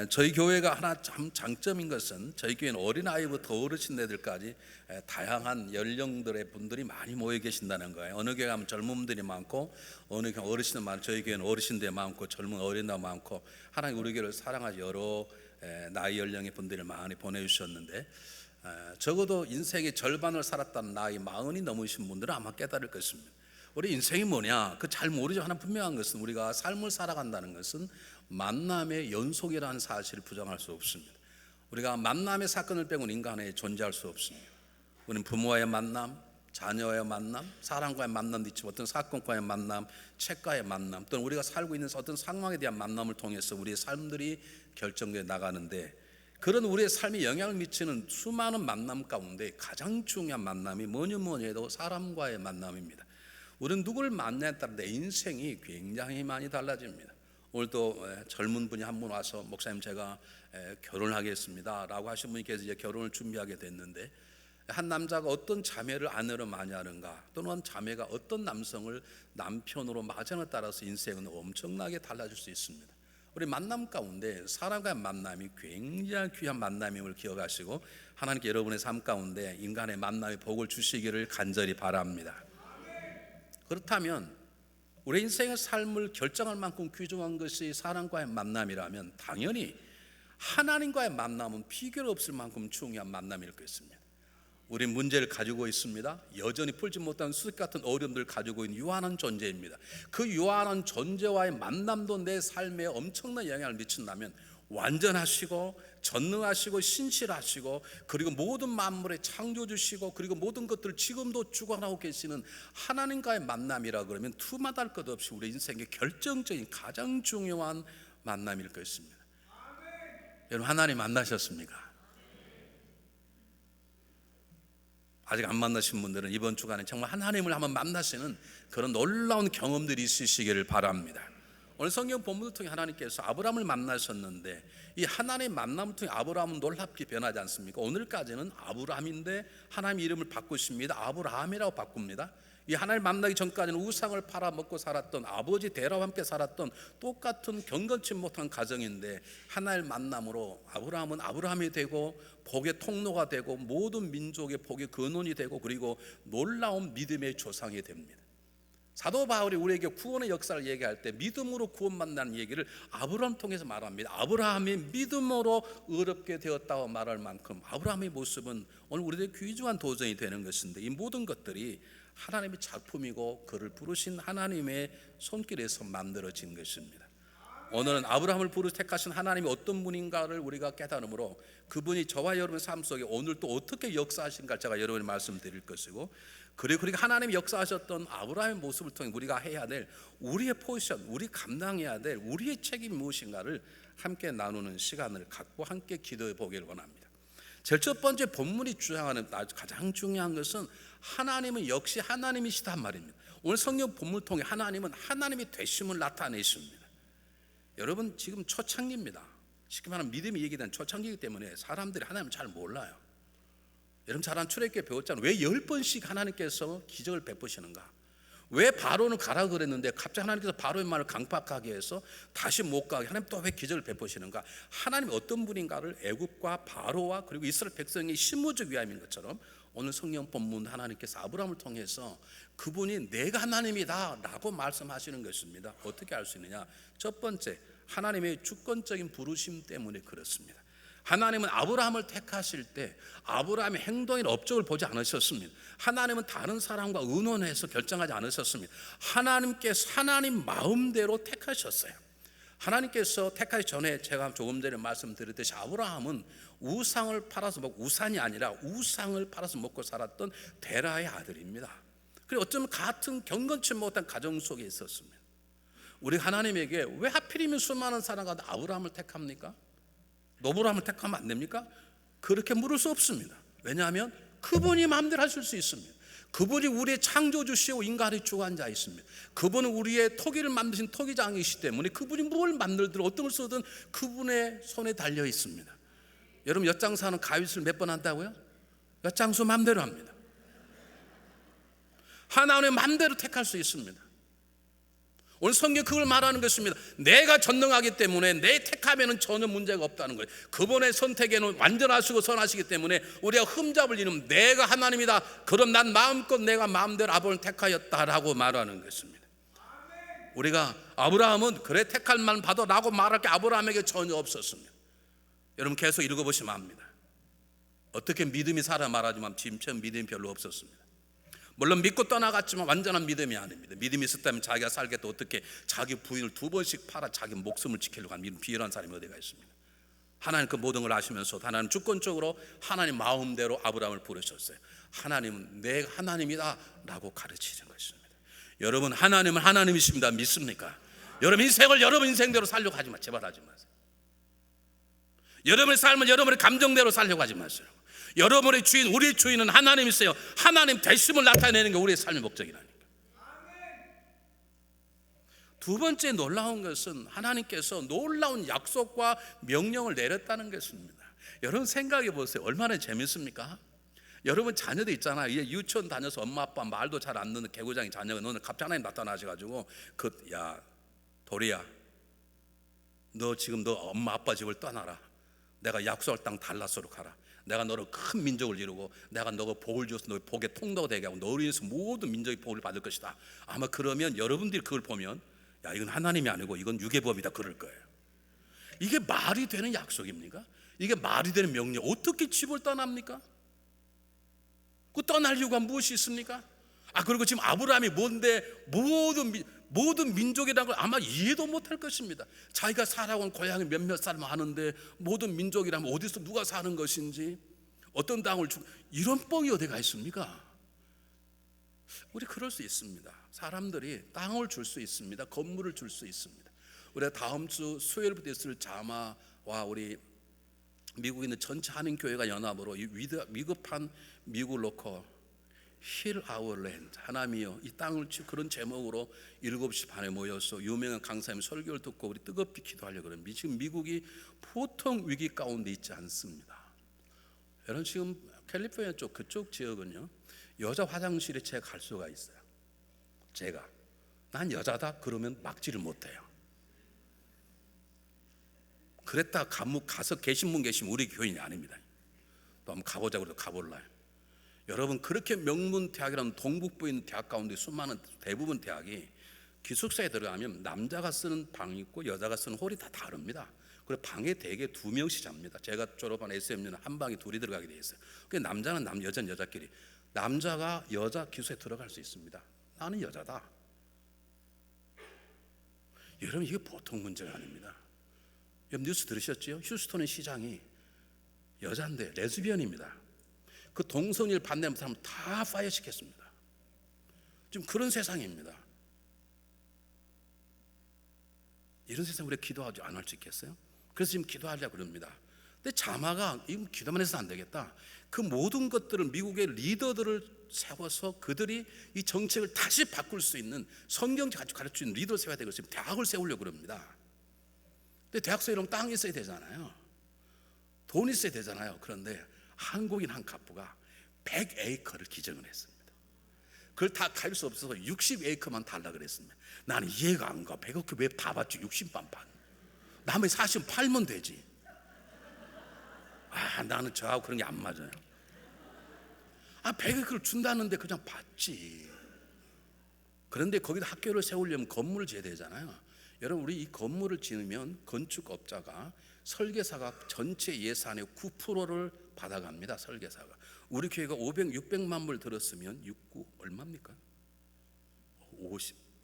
저희 교회가 하나 참 장점인 것은 저희 교회는 어린아이부터 어르신들까지 다양한 연령들의 분들이 많이 모여 계신다는 거예요. 어느 교회 가면 젊은 분들이 많고 어느 교회 어르신들 많고 저희 교회는 어르신들이 많고 젊은 어린아이 많고 하나님 우리 교회를 사랑하시 여러 나이 연령의 분들을 많이 보내주셨는데 적어도 인생의 절반을 살았다는 나이 40이 넘으신 분들은 아마 깨달을 것입니다. 우리 인생이 뭐냐? 그 잘 모르죠. 하나 분명한 것은 우리가 삶을 살아간다는 것은 만남의 연속이라는 사실을 부정할 수 없습니다. 우리가 만남의 사건을 빼고는 인간에 존재할 수 없습니다. 우리는 부모와의 만남, 자녀와의 만남, 사람과의 만남도 있지만 어떤 사건과의 만남, 책과의 만남, 또는 우리가 살고 있는 어떤 상황에 대한 만남을 통해서 우리의 삶들이 결정되어 나가는데, 그런 우리의 삶에 영향을 미치는 수많은 만남 가운데 가장 중요한 만남이 뭐니 해도 사람과의 만남입니다. 우리는 누구를 만나에 따라 내 인생이 굉장히 많이 달라집니다. 오늘도 젊은 분이 한 분 와서 목사님 제가 결혼하겠습니다 라고 하신 분이 계속 이제 결혼을 준비하게 됐는데, 한 남자가 어떤 자매를 아내로 많이 하는가, 또는 자매가 어떤 남성을 남편으로 맞이하느냐에 따라서 인생은 엄청나게 달라질 수 있습니다. 우리 만남 가운데 사람과의 만남이 굉장히 귀한 만남임을 기억하시고 하나님께 여러분의 삶 가운데 인간의 만남의 복을 주시기를 간절히 바랍니다. 그렇다면 우리 인생의 삶을 결정할 만큼 귀중한 것이 사람과의 만남이라면 당연히 하나님과의 만남은 비교가 없을 만큼 중요한 만남일 것입니다. 우리 문제를 가지고 있습니다. 여전히 풀지 못한 수직 같은 어려움들을 가지고 있는 유한한 존재입니다. 그 유한한 존재와의 만남도 내 삶에 엄청난 영향을 미친다면 완전하시고 전능하시고 신실하시고 그리고 모든 만물의 창조주시고 그리고 모든 것들을 지금도 주관하고 계시는 하나님과의 만남이라 그러면 두말할 것 없이 우리 인생의 결정적인 가장 중요한 만남일 것입니다. 여러분, 하나님 만나셨습니까? 아직 안 만나신 분들은 이번 주간에 정말 하나님을 한번 만나시는 그런 놀라운 경험들이 있으시기를 바랍니다. 오늘 성경 본문을 통해 하나님께서 아브라함을 만나셨는데 이 하나님의 만남을 통해 아브라함은 놀랍게 변하지 않습니까? 오늘까지는 아브라함인데 하나님 이름을 바꾸십니다. 아브라함이라고 바꿉니다. 이 하나님 만나기 전까지는 우상을 팔아먹고 살았던 아버지 데라와 함께 살았던 똑같은 경건치 못한 가정인데 하나님 만남으로 아브라함은 아브라함이 되고 복의 통로가 되고 모든 민족의 복의 근원이 되고 그리고 놀라운 믿음의 조상이 됩니다. 사도 바울이 우리에게 구원의 역사를 얘기할 때 믿음으로 구원 만나는 얘기를 아브라함 통해서 말합니다. 아브라함이 믿음으로 의롭게 되었다고 말할 만큼 아브라함의 모습은 오늘 우리들의 귀중한 도전이 되는 것인데 이 모든 것들이 하나님의 작품이고 그를 부르신 하나님의 손길에서 만들어진 것입니다. 오늘은 아브라함을 택하신 하나님이 어떤 분인가를 우리가 깨달음으로 그분이 저와 여러분의 삶 속에 오늘 또 어떻게 역사하신가 제가 여러분에게 말씀드릴 것이고, 그리고 하나님이 역사하셨던 아브라함의 모습을 통해 우리가 해야 될 우리의 포지션, 우리 감당해야 될 우리의 책임이 무엇인가를 함께 나누는 시간을 갖고 함께 기도해 보기를 원합니다. 제일 첫 번째 본문이 주장하는 가장 중요한 것은 하나님은 역시 하나님이시단 말입니다. 오늘 성경 본문을 통해 하나님은 하나님이 되심을 나타내십니다. 여러분, 지금 초창기입니다. 쉽게 말하면 믿음이 얘기된 초창기이기 때문에 사람들이 하나님을 잘 몰라요. 여러분 잘 아는 출애굽기에 배웠잖아요. 왜 10번씩 하나님께서 기적을 베푸시는가? 왜 바로는 가라 그랬는데 갑자기 하나님께서 바로의 말을 강팍하게 해서 다시 못 가게 하나님 또 왜 기적을 베푸시는가? 하나님이 어떤 분인가를 애굽과 바로와 그리고 이스라엘 백성의 심무적 위함인 것처럼 오늘 성경 본문 하나님께서 아브라함을 통해서 그분이 내가 하나님이다 라고 말씀하시는 것입니다. 어떻게 알 수 있느냐? 첫 번째, 하나님의 주권적인 부르심 때문에 그렇습니다. 하나님은 아브라함을 택하실 때 아브라함의 행동이나 업적을 보지 않으셨습니다. 하나님은 다른 사람과 의논해서 결정하지 않으셨습니다. 하나님께서 하나님 마음대로 택하셨어요. 하나님께서 택하기 전에 제가 조금 전에 말씀드렸듯이 아브라함은 우상을 팔아서 먹고, 우산이 아니라 우상을 팔아서 먹고 살았던 데라의 아들입니다. 그리고 어쩌면 같은 경건치 못한 가정 속에 있었습니다. 우리 하나님에게 왜 하필이면 수많은 사람과 아브라함을 택합니까? 노브람을 택하면 안 됩니까? 그렇게 물을 수 없습니다. 왜냐하면 그분이 마음대로 하실 수 있습니다. 그분이 우리의 창조주시고 인간의 주관자이십니다. 그분은 우리의 토기를 만드신 토기장이시기 때문에 그분이 뭘 만들든 어떤 걸 쓰든 그분의 손에 달려 있습니다. 여러분, 엿장사는 가위술 몇 번 한다고요? 엿장수 마음대로 합니다. 하나님의 마음대로 택할 수 있습니다. 오늘 성경 그걸 말하는 것입니다. 내가 전능하기 때문에 내 택함에는 전혀 문제가 없다는 거예요. 그분의 선택에는 완전하시고 선하시기 때문에 우리가 흠잡을 일은 내가 하나님이다. 그럼 난 마음껏 내가 마음대로 아브라함을 택하였다라고 말하는 것입니다. 우리가 아브라함은 그래 택할 만 받아 라고 말할 게 아브라함에게 전혀 없었습니다. 여러분 계속 읽어보시면 압니다. 어떻게 믿음이 살아 말하지만 지금처럼 믿음이 별로 없었습니다. 물론 믿고 떠나갔지만 완전한 믿음이 아닙니다. 믿음이 있었다면 자기가 살겠다 어떻게 자기 부인을 2번씩 팔아 자기 목숨을 지키려고 하는 이런 비열한 사람이 어디가 있습니다. 하나님 그 모든 걸 아시면서도 하나님 주권적으로 하나님 마음대로 아브라함을 부르셨어요. 하나님은 내가 하나님이다 라고 가르치는 것입니다. 여러분 하나님은 하나님이십니다. 믿습니까? 여러분 인생을 여러분 인생대로 살려고 하지 마세요. 제발 하지 마세요. 여러분의 삶을 여러분의 감정대로 살려고 하지 마세요. 여러분의 주인, 우리의 주인은 하나님이세요. 하나님 되심을 나타내는 게 우리의 삶의 목적이라니까. 두 번째 놀라운 것은 하나님께서 놀라운 약속과 명령을 내렸다는 것입니다. 여러분 생각해 보세요. 얼마나 재밌습니까? 여러분 자녀도 있잖아요. 유치원 다녀서 엄마 아빠 말도 잘 안 듣는 개구장이 자녀가 너는 갑자기 하나님 나타나셔가지고 야 도리야, 너 지금 너 엄마 아빠 집을 떠나라. 내가 약속할 땅 달라스로 가라. 내가 너를 큰 민족을 이루고 내가 너가 복을 주어서 너의 복의 통로가 되게 하고 너를 위해서 모든 민족이 복을 받을 것이다. 아마 그러면 여러분들이 그걸 보면 야 이건 하나님이 아니고 이건 유괴법이다 그럴 거예요. 이게 말이 되는 약속입니까? 이게 말이 되는 명령. 어떻게 집을 떠납니까? 그 떠날 이유가 무엇이 있습니까? 그리고 지금 아브라함이 뭔데 모든 민족이라는 걸 아마 이해도 못할 것입니다. 자기가 살아온 고향이 몇몇 사람 하는데 모든 민족이라면 어디서 누가 사는 것인지 어떤 땅을 주고 이런 뻥이 어디가 있습니까? 우리 그럴 수 있습니다. 사람들이 땅을 줄 수 있습니다. 건물을 줄 수 있습니다. 우리가 다음 주 수요일부터 있을 자마와 우리 미국에 있는 전체 한인교회가 연합으로 이 위급한 미국을 놓고 Heal our land, 하나님이여 이 땅을 그런 제목으로 7시 반에 모여서 유명한 강사님 설교를 듣고 우리 뜨겁게 기도하려고 합니다. 지금 미국이 보통 위기 가운데 있지 않습니다. 여러분 지금 캘리포니아 쪽 그쪽 지역은요 여자 화장실에 제가 갈 수가 있어요. 제가 난 여자다 그러면 막지를 못해요. 그랬다 감옥 가서 계신 분 계시면 우리 교인이 아닙니다. 또 한번 가보자고 해도 가볼라요. 여러분 그렇게 명문 대학이라는 동북부에 있는 대학 가운데 수많은 대부분 대학이 기숙사에 들어가면 남자가 쓰는 방이 있고 여자가 쓰는 홀이 다 다릅니다. 그리고 방에 대개 2명씩 잡니다. 제가 졸업한 SMU는 한 방에 둘이 들어가게 돼 있어요. 그래서 남자는 여자는 여자끼리 남자가 여자 기숙사에 들어갈 수 있습니다. 나는 여자다. 여러분 이게 보통 문제가 아닙니다. 여러분 뉴스 들으셨죠? 휴스턴의 시장이 여자인데 레즈비언입니다. 그 동성애를 반대하는 사람 다 파이어시켰습니다. 지금 그런 세상입니다. 이런 세상 우리가 기도하지 않을 수 있겠어요? 그래서 지금 기도하려고 그럽니다. 근데 자마가 이거 기도만 해서 안 되겠다. 그 모든 것들을 미국의 리더들을 세워서 그들이 이 정책을 다시 바꿀 수 있는 성경적 가르치는 리더를 세워야 되고 지금 대학을 세우려고 그럽니다. 근데 대학 세우려면 땅이 있어야 되잖아요. 돈이 있어야 되잖아요. 그런데 한국인 한 갑부가 100에이커를 기증을 했습니다. 그걸 다 갈 수 없어서 60에이커만 달라 그랬습니다. 나는 이해가 안 가. 100에이커 왜 다 받지? 60만 판. 남의 40 팔면 되지. 나는 저하고 그런 게 안 맞아요. 100에이커를 준다는데 그냥 받지. 그런데 거기다 학교를 세우려면 건물을 지어야 되잖아요. 여러분 우리 이 건물을 지으면 건축업자가 설계사가 전체 예산의 9%를 받아갑니다. 설계사가. 우리 교회가 600만 불 들었으면 69 얼마입니까?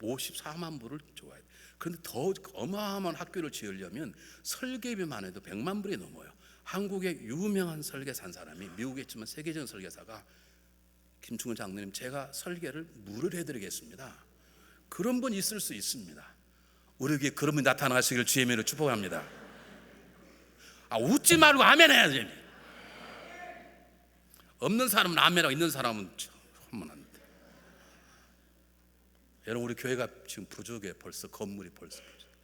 54만 불을 줘야 돼. 그런데 더 어마어마한 학교를 지으려면 설계비만 해도 100만 불이 넘어요. 한국의 유명한 설계사 한 사람이 미국에 있지만 세계적인 설계사가 김충근 장로님 제가 설계를 무료로 해드리겠습니다. 그런 분 있을 수 있습니다. 우리 교회에 그런 분이 나타나시길 주의 이름으로 축복합니다. 웃지 말고 아멘 해야지. 없는 사람은 아멘하고 있는 사람은 하면 안 돼. 여러분 우리 교회가 지금 부족해. 벌써 건물이 벌써 부족해.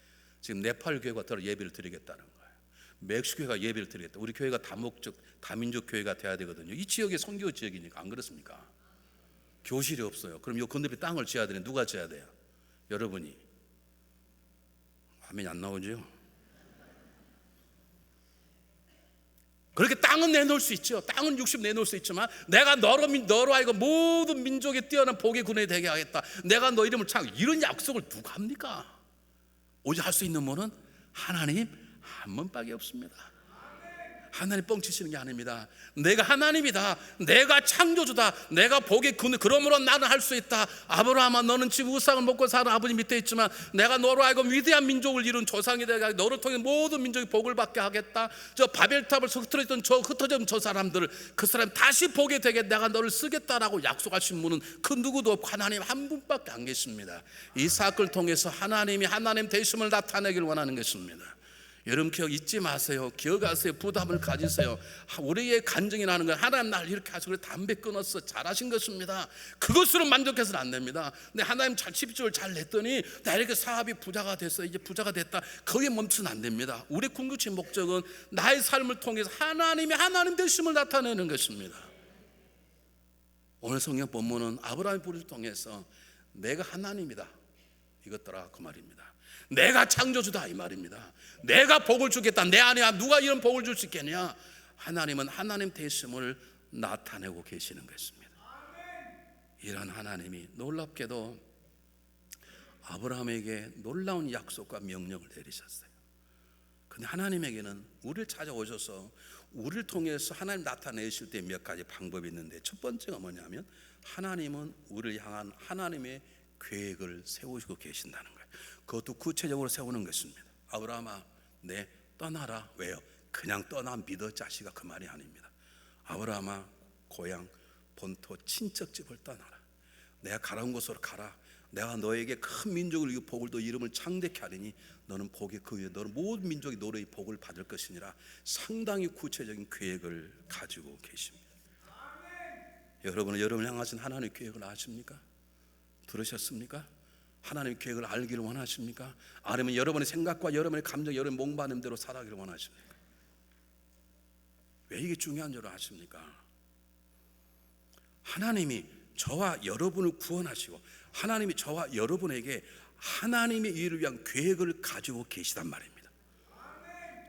지금 네팔 교회가 더 예배를 드리겠다는 거예요. 멕시코 교회가 예배를 드리겠다. 우리 교회가 다목적 다민족 교회가 돼야 되거든요. 이 지역이 선교 지역이니까. 안 그렇습니까? 교실이 없어요. 그럼 이 건너편에 땅을 지어야 되는데 누가 지어야 돼요? 여러분이. 아멘이 안 나오죠? 그렇게 땅은 내놓을 수 있죠. 땅은 60 내놓을 수 있지만 내가 너로 하여금 모든 민족에 뛰어난 복의 군에 되게 하겠다, 내가 너 이름을 창, 이런 약속을 누가 합니까? 오직 할 수 있는 분은 하나님 한 분밖에 없습니다. 하나님 뻥치시는 게 아닙니다. 내가 하나님이다, 내가 창조주다, 내가 복의 근, 그러므로 나는 할 수 있다. 아브라함아, 너는 지금 우상을 먹고 사는 아버지 밑에 있지만 내가 너로 하여금 위대한 민족을 이룬 조상이 되게 하겠다. 너를 통해 모든 민족이 복을 받게 하겠다. 저 바벨탑을 흩어졌던 저 사람들을, 그 사람 다시 보게 되게 내가 너를 쓰겠다라고 약속하신 분은 그 누구도 없고 하나님 한 분밖에 안 계십니다. 이 사건을 통해서 하나님이 하나님 되심을 나타내길 원하는 것입니다. 여러분 기억 잊지 마세요. 기억하세요. 부담을 가지세요. 우리의 간증이 나는 건 하나님 날 이렇게 하시고 담배 끊었어, 잘하신 것입니다. 그것으로 만족해서는 안 됩니다. 근데 하나님 잘 집중을 잘 냈더니 나 이렇게 사업이 부자가 됐어, 이제 부자가 됐다, 거기에 멈추면 안 됩니다. 우리 궁극적 목적은 나의 삶을 통해서 하나님이 하나님 되심을 나타내는 것입니다. 오늘 성경 본문은 아브라함의 부를 통해서 내가 하나님이다 이것더라 그 말입니다. 내가 창조주다 이 말입니다. 내가 복을 주겠다. 내 안에 누가 이런 복을 줄 수 있겠냐? 하나님은 하나님 되심을 나타내고 계시는 것입니다. 이런 하나님이 놀랍게도 아브라함에게 놀라운 약속과 명령을 내리셨어요. 근데 하나님에게는 우리를 찾아오셔서 우리를 통해서 하나님 나타내실 때 몇 가지 방법이 있는데, 첫 번째가 뭐냐면 하나님은 우리를 향한 하나님의 계획을 세우시고 계신다는 거예요. 그것도 구체적으로 세우는 것입니다. 아브라함아, 내 떠나라. 왜요? 그냥 떠나 믿어 자식아 그 말이 아닙니다. 아브라함아, 고향 본토 친척집을 떠나라. 내가 가라운 곳으로 가라. 내가 너에게 큰 민족을 이루고 복을 또 이름을 창대케 하리니 너는 복의 그 위에 너는 모든 민족이 너의 복을 받을 것이니라. 상당히 구체적인 계획을 가지고 계십니다. 여러분은 여러분을 향하신 하나님의 계획을 아십니까? 들으셨습니까? 하나님의 계획을 알기를 원하십니까? 아니면 여러분의 생각과 여러분의 감정, 여러분의 목마름 대로 살아가기를 원하십니까? 왜 이게 중요한 줄 아십니까? 하나님이 저와 여러분을 구원하시고 하나님이 저와 여러분에게 하나님의 일을 위한 계획을 가지고 계시단 말입니다.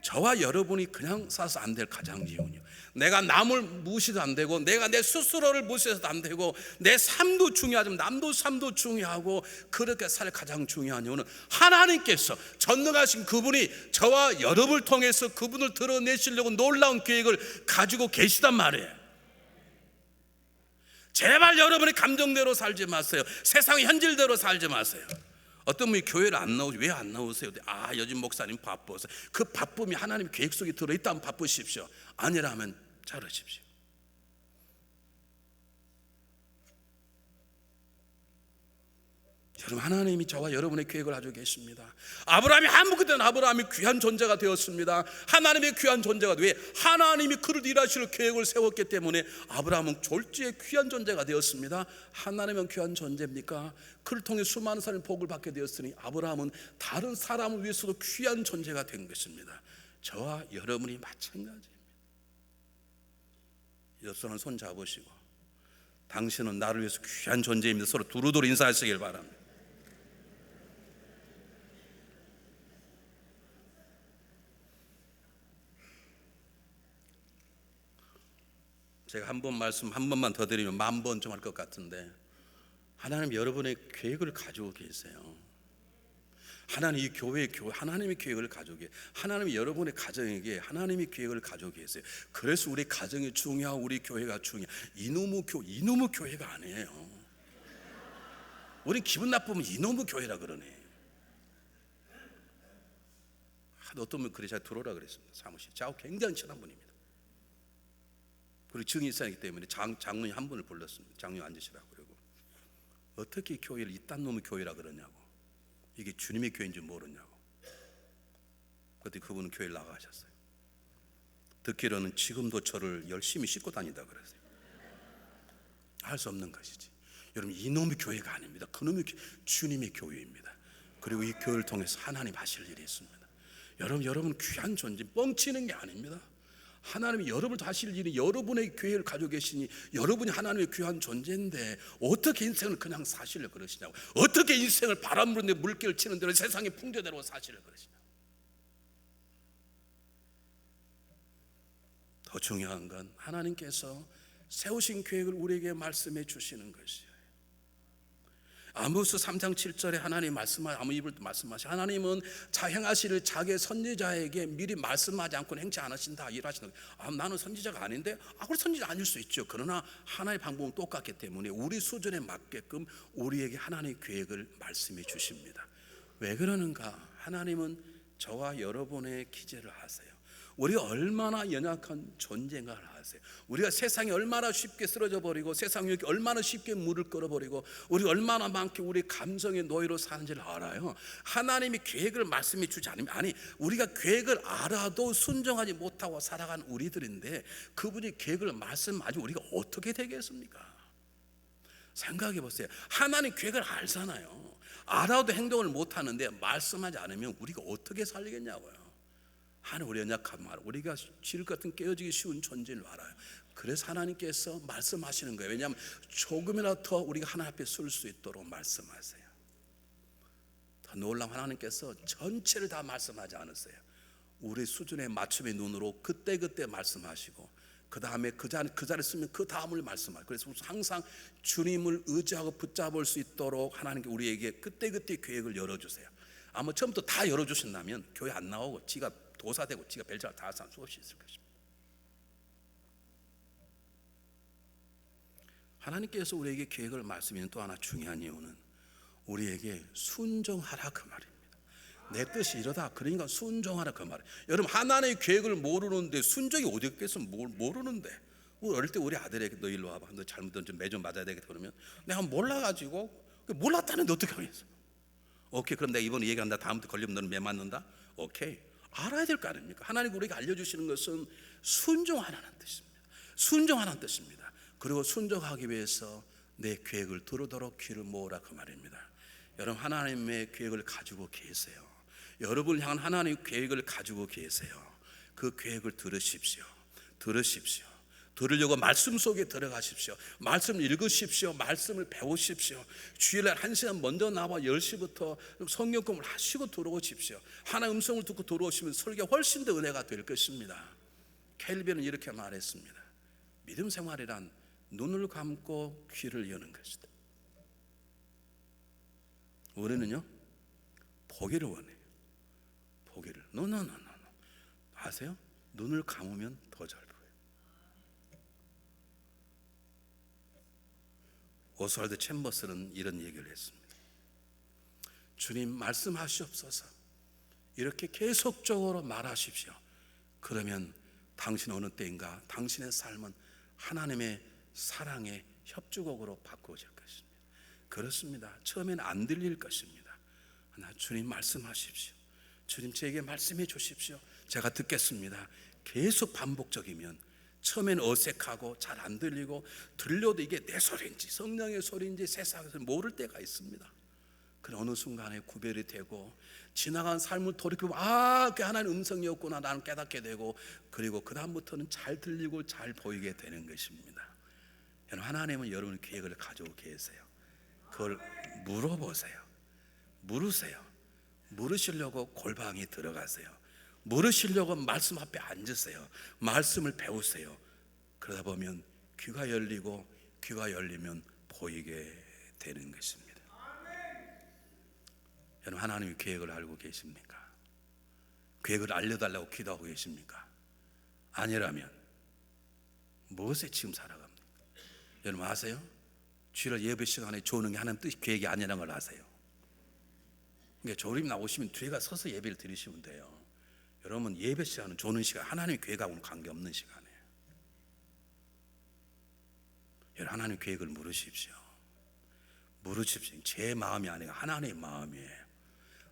저와 여러분이 그냥 살아서 안 될 가장 이유는요, 내가 남을 무시도 안 되고 내가 내 스스로를 무시해서도 안 되고 내 삶도 중요하지만 남도 삶도 중요하고 그렇게 살 가장 중요한 이유는 하나님께서 전능하신 그분이 저와 여러분을 통해서 그분을 드러내시려고 놀라운 계획을 가지고 계시단 말이에요. 제발 여러분의 감정대로 살지 마세요. 세상의 현실대로 살지 마세요. 어떤 분이 교회를 안 나오지, 왜 안 나오세요? 아, 요즘 목사님 바빠서. 그 바쁨이 하나님 계획 속에 들어있다면 바쁘십시오. 아니라면 자르십시오. 여러분, 하나님이 저와 여러분의 계획을 가지고 계십니다. 아브라함이 아무것도 아브라함이 귀한 존재가 되었습니다. 하나님의 귀한 존재가 왜? 하나님이 그를 일하실 계획을 세웠기 때문에 아브라함은 졸지의 귀한 존재가 되었습니다. 하나님은 귀한 존재입니까? 그를 통해 수많은 사람이 복을 받게 되었으니 아브라함은 다른 사람을 위해서도 귀한 존재가 된 것입니다. 저와 여러분이 마찬가지입니다. 옆 사람 손 잡으시고 당신은 나를 위해서 귀한 존재입니다. 서로 두루두루 인사하시길 바랍니다. 제가 한 번만 더 드리면 10,000번 좀 할 것 같은데, 하나님 여러분의 계획을 가지고 계세요. 하나님 이 교회의 하나님의 계획을 가지고 계세요. 하나님이 여러분의 가정에게 하나님의 계획을 가지고 계세요. 그래서 우리 가정이 중요하고 우리 교회가 중요해요. 이놈의 교회가 아니에요. 우리 기분 나쁘면 이놈의 교회라 그러네. 어떤 분 그래, 제가 들어오라 그랬습니다. 사무실 저하고 굉장히 친한 분입니다. 그리고 증인 있어야 하기 때문에 장로님 한 분을 불렀습니다. 장로님 앉으시라고. 그러고 어떻게 교회를 이딴 놈의 교회라 그러냐고, 이게 주님의 교회인지 모르냐고. 그때 그분은 교회를 나가셨어요. 듣기로는 지금도 저를 열심히 씻고 다닌다 그러세요. 할 수 없는 것이지. 여러분, 이놈의 교회가 아닙니다. 그놈의 주님의 교회입니다. 그리고 이 교회를 통해서 하나님 하실 일이 있습니다. 여러분 귀한 존재, 뻥치는 게 아닙니다. 하나님이 여러분을 다스릴 일이 여러분의 교회를 가지고 계시니 여러분이 하나님의 귀한 존재인데 어떻게 인생을 그냥 사시려고 그러시냐고. 어떻게 인생을 바람 부는 데 물결을 치는 대로 세상의 풍조대로 사시려고 그러시냐고. 더 중요한 건 하나님께서 세우신 계획을 우리에게 말씀해 주시는 것이에요. 아모스 3장 7절에 하나님 아무 입을 말씀하시. 하나님은 행하시를 자기 선지자에게 미리 말씀하지 않고 행치 않으신다 일하시는 거예요. 나는 선지자가 아닌데, 그래 선지자 아닐 수 있죠. 그러나 하나님의 방법은 똑같기 때문에 우리 수준에 맞게끔 우리에게 하나님의 계획을 말씀해 주십니다. 왜 그러는가? 하나님은 저와 여러분의 기재를 하세요. 우리가 얼마나 연약한 존재인가를 아세요. 우리가 세상에 얼마나 쉽게 쓰러져 버리고 세상에 얼마나 쉽게 물을 끌어버리고 우리 얼마나 많게 우리 감성의 노예로 사는지를 알아요. 하나님이 계획을 말씀해 주지 않으면, 우리가 계획을 알아도 순종하지 못하고 살아간 우리들인데 그분이 계획을 말씀하지 우리가 어떻게 되겠습니까? 생각해 보세요. 하나님 계획을 알잖아요. 알아도 행동을 못하는데 말씀하지 않으면 우리가 어떻게 살리겠냐고요. 하나님 우리 연약한 말, 우리가 질 같은 깨어지기 쉬운 존재를 알아요. 그래서 하나님께서 말씀하시는 거예요. 왜냐하면 조금이라도 더 우리가 하나님 앞에 설 수 있도록 말씀하세요. 더 놀라운 하나님께서 전체를 다 말씀하지 않으세요. 우리 수준에 맞춤의 눈으로 그때그때 말씀하시고 그 다음에 그 자리에 쓰면 그 다음을 말씀하시고, 그래서 항상 주님을 의지하고 붙잡을 수 있도록 하나님께 우리에게 그때그때 계획을 열어주세요. 아마 처음부터 다 열어주신다면 교회 안 나오고 지가 도사되고 지가 벨자를 다 산 수없이 있을 것입니다. 하나님께서 우리에게 계획을 말씀하시는 또 하나 중요한 이유는 우리에게 순종하라 그 말입니다. 내 뜻이 이러다, 그러니까 순종하라 그 말이에요. 여러분, 하나님의 계획을 모르는데 순종이 어디 있겠어? 모르는데. 어릴 때 우리 아들에게 너 일로 와봐, 너 잘못된 좀 매좀 맞아야 되겠다 그러면 내가 몰라가지고 몰랐다는데 어떻게 하겠어? 오케이, 그럼 내가 이번에 얘기한다. 다음부터 걸리면 너는 매 맞는다. 오케이, 알아야 될 거 아닙니까? 하나님 우리에게 알려주시는 것은 순종하라는 뜻입니다. 순종하라는 뜻입니다. 그리고 순종하기 위해서 내 계획을 들으도록 귀를 모으라 그 말입니다. 여러분, 하나님의 계획을 가지고 계세요. 여러분을 향한 하나님의 계획을 가지고 계세요. 그 계획을 들으십시오. 들으려고 말씀 속에 들어가십시오. 말씀을 읽으십시오. 말씀을 배우십시오. 주일날 1시간 먼저 나와 10시부터 성경 공부를 하시고 들어오십시오. 하나님의 음성을 듣고 들어오시면 설교가 훨씬 더 은혜가 될 것입니다. 켈빈은 이렇게 말했습니다. 믿음 생활이란 눈을 감고 귀를 여는 것이다. 우리는요, 보기를 원해요. 보기를. 노. 아세요? 눈을 감으면 더 잘 보여요. 오스왈드 챔버스는 이런 얘기를 했습니다. 주님 말씀하시옵소서. 이렇게 계속적으로 말하십시오. 그러면 당신 어느 때인가 당신의 삶은 하나님의 사랑의 협주곡으로 바꾸어질 것입니다. 그렇습니다. 처음엔 안 들릴 것입니다. 그러나 주님 말씀하십시오. 주님 제게 말씀해 주십시오. 제가 듣겠습니다. 계속 반복적이면 처음엔 어색하고 잘 안 들리고 들려도 이게 내 소리인지 성령의 소리인지 세상에서 모를 때가 있습니다. 그런 어느 순간에 구별이 되고 지나간 삶을 돌이켜보면 그게 하나님의 음성이었구나 나는 깨닫게 되고, 그리고 그 다음부터는 잘 들리고 잘 보이게 되는 것입니다. 여러분, 하나님은 여러분의 계획을 가지고 계세요. 그걸 물어보세요. 물으세요. 물으시려고 골방에 들어가세요. 물으시려고 말씀 앞에 앉으세요. 말씀을 배우세요. 그러다 보면 귀가 열리고 귀가 열리면 보이게 되는 것입니다. 여러분, 하나님의 계획을 알고 계십니까? 계획을 알려달라고 기도하고 계십니까? 아니라면 무엇에 지금 살아갑니까? 여러분 아세요? 주일 예배 시간에 조는 게 하나님 뜻 계획이 아니라는 걸 아세요? 그러니까 조림 나오시면 뒤에 가 서서 예배를 드리시면 돼요. 여러분, 예배 시간은 조는 시간, 하나님의 계획하고는 관계없는 시간이에요. 여러분, 하나님의 계획을 물으십시오. 제 마음이 아니라 하나님의 마음이에요.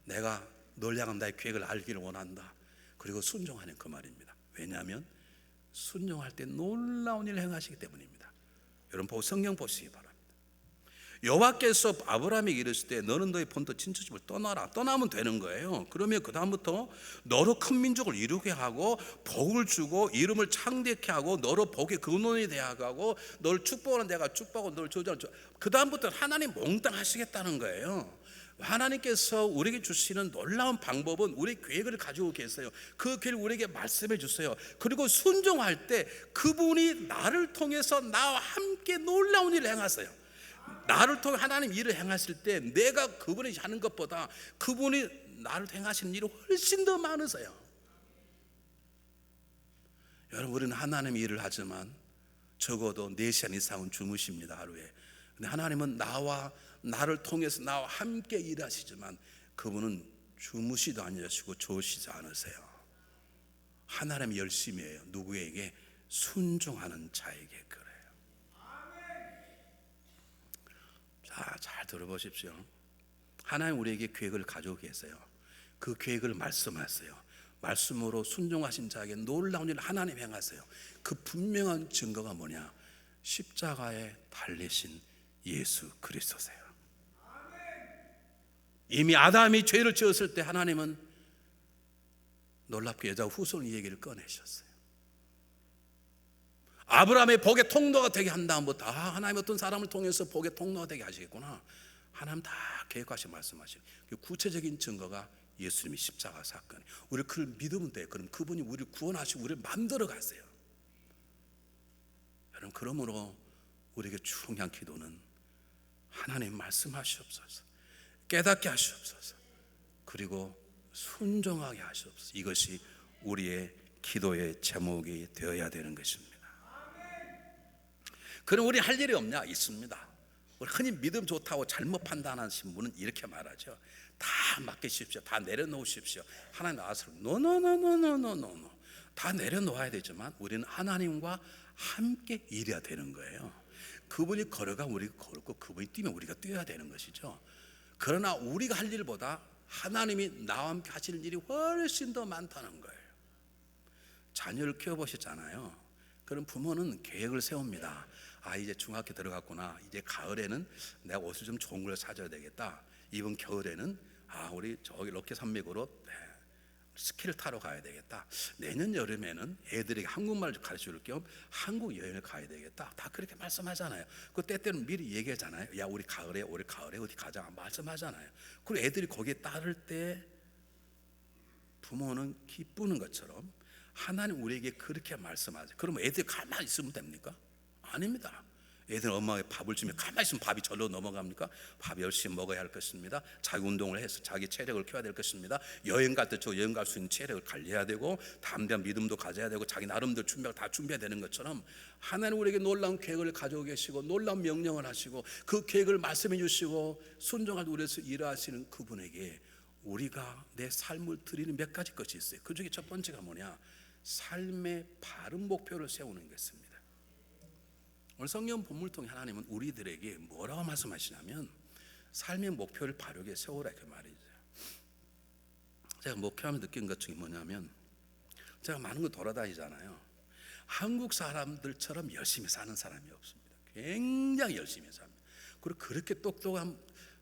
내가 널 향한 나의 계획을 알기를 원한다. 그리고 순종하는 그 말입니다. 왜냐하면 순종할 때 놀라운 일을 행하시기 때문입니다. 여러분, 성경 보시기 바랍니다. 여호와께서 아브라함에게 이르실 때 너는 너의 본토 친척집을 떠나라. 떠나면 되는 거예요. 그러면 그 다음부터 너로 큰 민족을 이루게 하고 복을 주고 이름을 창대케 하고 너로 복의 근원이 되게 하고 너를 축복하는 내가 축복하고 너를 저주하는 그 다음부터 하나님 몽땅 하시겠다는 거예요. 하나님께서 우리에게 주시는 놀라운 방법은 우리 계획을 가지고 계세요. 그 계획을 우리에게 말씀해 주세요. 그리고 순종할 때 그분이 나를 통해서 나와 함께 놀라운 일을 행하세요. 나를 통해 하나님 일을 행하실 때 내가 그분이 하는 것보다 그분이 나를 행하시는 일이 훨씬 더 많으세요. 여러분, 우리는 하나님 일을 하지만 적어도 4시간 이상은 주무십니다, 하루에. 근데 하나님은 나를 통해서 나와 함께 일하시지만 그분은 주무시도 아니하시고 좋으시지 않으세요. 하나님이 열심히 해요. 누구에게? 순종하는 자에게 그래요. 자, 잘 들어보십시오. 하나님 우리에게 계획을 가지고 계세요. 그 계획을 말씀하세요. 말씀으로 순종하신 자에게 놀라운 일을 하나님 행하세요. 그 분명한 증거가 뭐냐? 십자가에 달리신 예수 그리스도세요. 이미 아담이 죄를 지었을 때 하나님은 놀랍게 여자 후손 얘기를 꺼내셨어요. 아브라함의 복의 통로가 되게 한 다음부터 하나님 어떤 사람을 통해서 복의 통로가 되게 하시겠구나. 하나님 다 계획하시고 말씀하시고 구체적인 증거가 예수님의 십자가 사건이에요. 우리 그걸 믿으면 돼요. 그럼 그분이 우리를 구원하시고 우리를 만들어 가세요. 여러분, 그러므로 우리에게 중요한 기도는 하나님 말씀하시옵소서, 깨닫게 하시옵소서, 그리고 순종하게 하시옵소서. 이것이 우리의 기도의 제목이 되어야 되는 것입니다. 그럼 우리 할 일이 없냐? 있습니다. 우리 흔히 믿음 좋다고 잘못 판단하신 분은 이렇게 말하죠. 다 맡기십시오. 다 내려놓으십시오. 하나님 나와서 노노노노노노노 다 내려놓아야 되지만 우리는 하나님과 함께 일해야 되는 거예요. 그분이 걸어가면 우리가 걸고 그분이 뛰면 우리가 뛰어야 되는 것이죠. 그러나 우리가 할 일보다 하나님이 나와 함께 하시는 일이 훨씬 더 많다는 거예요. 자녀를 키워보셨잖아요. 그럼 부모는 계획을 세웁니다. 이제 중학교 들어갔구나. 이제 가을에는 내가 옷을 좀 좋은 걸 사줘야 되겠다. 이번 겨울에는 우리 저기 럭키 산맥으로 스키를 타러 가야 되겠다. 내년 여름에는 애들에게 한국말을 가르쳐줄 겸 한국 여행을 가야 되겠다. 다 그렇게 말씀하잖아요. 그 때때는 미리 얘기하잖아요. 야, 우리 가을에 어디 가자 말씀하잖아요. 그리고 애들이 거기에 따를 때 부모는 기쁘는 것처럼 하나님 우리에게 그렇게 말씀하세요. 그러면 애들이 가만히 있으면 됩니까? 아닙니다. 애들 엄마가 밥을 주면 가만히 있으면 밥이 절로 넘어갑니까? 밥 열심히 먹어야 할 것입니다. 자기 운동을 해서 자기 체력을 키워야 될 것입니다. 여행 갈 때 저 여행 갈 수 있는 체력을 관리해야 되고 담대한 믿음도 가져야 되고 자기 나름대로 준비를 다 준비해야 되는 것처럼 하나님 우리에게 놀라운 계획을 가지고 계시고 놀라운 명령을 하시고 그 계획을 말씀해 주시고 순종할 우리에서 일하시는 그분에게 우리가 내 삶을 드리는 몇 가지 것이 있어요. 그 중에 첫 번째가 뭐냐? 삶의 바른 목표를 세우는 것입니다. 오늘 성경 본문을 통해 하나님은 우리들에게 뭐라고 말씀하시냐면 삶의 목표를 바르게 세우라 그 말이죠. 제가 목회하면서 느낀 것 중에 뭐냐면 제가 많은 거 돌아다니잖아요. 한국 사람들처럼 열심히 사는 사람이 없습니다. 굉장히 열심히 삽니다. 그리고 그렇게 똑똑한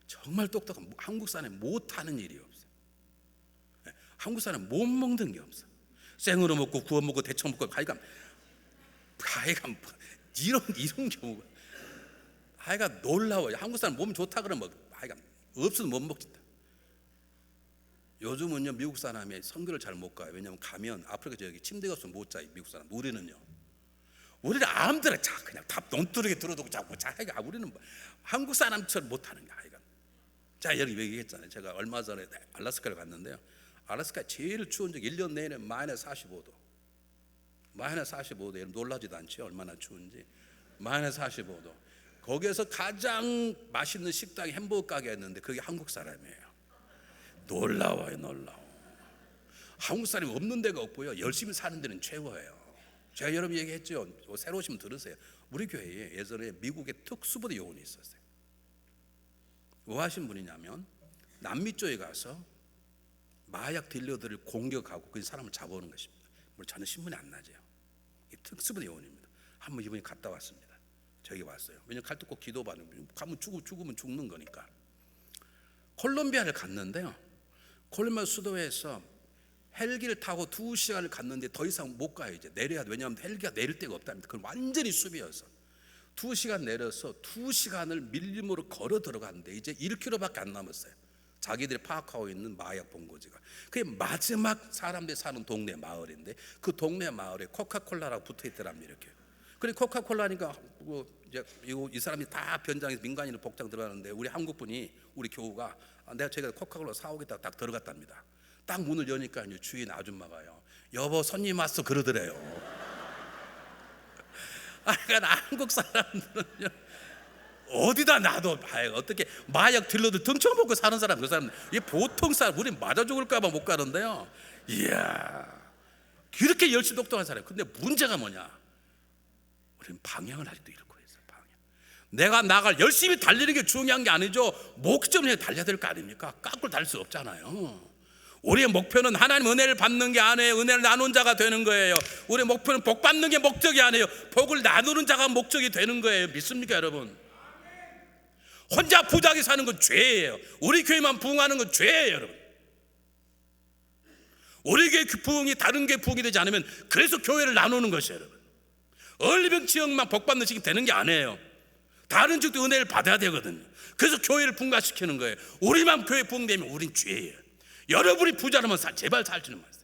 정말 똑똑한 한국 사람이 못하는 일이 없어요. 한국 사람은 못 먹는 게 없어요. 생으로 먹고 구워 먹고 데쳐 먹고 하여간 이런 경우가 하여간 놀라워요. 한국 사람 몸 좋다 그러면 하여간 없어도 못 먹겠다. 요즘은요 미국 사람이 선교를 잘 못 가요. 왜냐하면 가면 아프리카 저기 침대가 없으면 못 자요. 미국 사람. 우리는 아무데나 그냥 다 논두렁에 들어두고 자고 하여간 우리는 한국 사람처럼 못하는 게 하여간. 자, 여기 얘기했잖아요. 제가 얼마 전에 알래스카를 갔는데요. 알래스카 제일 추운 적 1년 내내 마이너스 45도. 마이너스 45도에 놀라지도 않죠. 얼마나 추운지. 마이너스 45도. 거기에서 가장 맛있는 식당이 햄버거 가게였는데 그게 한국 사람이에요. 놀라워요, 놀라워. 한국 사람이 없는 데가 없고요. 열심히 사는 데는 최고예요. 제가 여러분 얘기했죠. 새로 오시면 들으세요. 우리 교회에 예전에 미국의 특수부대 요원이 있었어요. 뭐 하신 분이냐면 남미 쪽에 가서 마약 딜러들을 공격하고 그 사람을 잡아오는 것입니다. 물론 저는 신문이 안 나죠. 특수부대 요원입니다. 한번 이분이 갔다 왔습니다. 저기 왔어요. 왜냐면 칼 뜯고 기도받는, 가면 죽으면 죽는 거니까. 콜롬비아를 갔는데요, 콜롬비아 수도에서 헬기를 타고 2시간을 갔는데 더 이상 못 가요. 이제 내려야 돼. 왜냐하면 헬기가 내릴 데가 없답니다. 그건 완전히 숲이어서 2시간 내려서 2시간을 밀림으로 걸어 들어갔는데 이제 1km밖에 안 남았어요. 자기들이 파악하고 있는 마약 본거지가. 그게 마지막 사람들이 사는 동네 마을인데 그 동네 마을에 코카콜라라고 붙어있더랍니다. 이렇게. 그래 코카콜라니까 이제 이 사람이 다 변장해서 민간인으로 복장 들어가는데 우리 한국 분이, 우리 교우가 내가 제가 코카콜라 사오겠다 딱 들어갔답니다. 딱 문을 여니까 이제 주인 아줌마가요, 여보 손님 왔어 그러더래요. 그러니까 한국 사람들은요 어디다 놔도 어떻게 마약 딜러들 등쳐먹고 사는 사람, 그 사람 이게 보통 사람, 우리 맞아 죽을까봐 못 가는데요. 이야, 그렇게 열심히 똑똑한 사람. 근데 문제가 뭐냐? 우리는 방향을 아직도 잃고 있어요. 방향. 내가 나갈 열심히 달리는 게 중요한 게 아니죠. 목적을 달려야 될 거 아닙니까? 깎고 달릴 수 없잖아요. 우리의 목표는 하나님 은혜를 받는 게 아니에요. 은혜를 나누는 자가 되는 거예요. 우리의 목표는 복 받는 게 목적이 아니에요. 복을 나누는 자가 목적이 되는 거예요. 믿습니까 여러분? 혼자 부자하게 사는 건 죄예요. 우리 교회만 부흥하는 건 죄예요 여러분. 우리 교회 부흥이 다른 교회 부흥이 되지 않으면 그래서 교회를 나누는 것이에요 여러분. 얼리병 지역만 복 받는 식이 되는 게 아니에요. 다른 지역도 은혜를 받아야 되거든요. 그래서 교회를 분가시키는 거예요. 우리만 교회 부흥되면 우린 죄예요. 여러분이 부자라면 제발 살지는 마세요.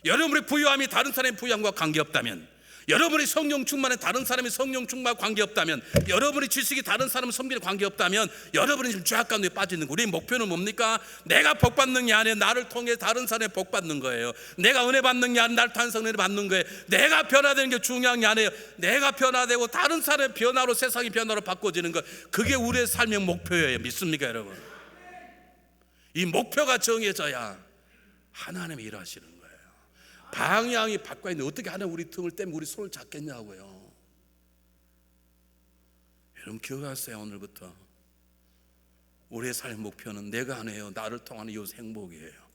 여러분의 부유함이 다른 사람의 부유함과 관계없다면, 여러분이 성령 충만에 다른 사람의 성령 충만과 관계없다면, 여러분의 지식이 다른 사람의 성비에 관계없다면 여러분이 지금 죄악 가운데 빠져 있는 거예요. 우리 목표는 뭡니까? 내가 복 받는 게 아니에요. 나를 통해 다른 사람이 복 받는 거예요. 내가 은혜 받는 게 아니라 나를 통해 은혜를 받는 거예요. 내가 변화되는 게 중요한 게 아니에요. 내가 변화되고 다른 사람의 변화로 세상이 변화로 바꿔지는 것, 그게 우리의 삶의 목표예요. 믿습니까 여러분? 이 목표가 정해져야 하나님이 일하시는 거예요. 방향이 바꿔 있는데 어떻게 하나님 우리 등을 떼면 우리 손을 잡겠냐고요. 여러분 기억하세요. 오늘부터 우리의 삶의 목표는 내가 아니에요. 나를 통하는 이웃 행복이에요.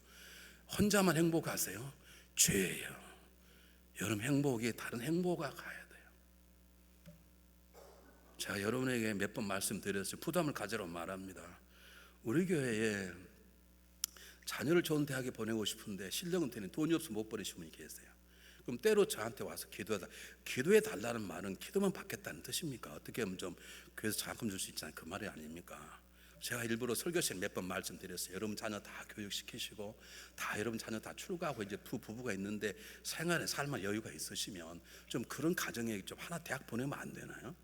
혼자만 행복하세요? 죄예요. 여러분 행복이 다른 행복과 가야 돼요. 제가 여러분에게 몇 번 말씀드렸어요. 부담을 가지라고 말합니다. 우리 교회에 자녀를 좋은 대학에 보내고 싶은데 실력은 되는 돈이 없어 못 보내신 분이 계세요. 그럼 때로 저한테 와서 기도해 달라는 말은 기도만 받겠다는 뜻입니까? 어떻게 하면 좀 교회에서 장학금 줄 수 있잖아요. 그 말이 아닙니까? 제가 일부러 설교 시간에 몇 번 말씀드렸어요. 여러분 자녀 다 교육시키시고 다 여러분 자녀 다 출가하고 이제 부부가 있는데 생활에 삶의 여유가 있으시면 좀 그런 가정에 좀 하나 대학 보내면 안 되나요?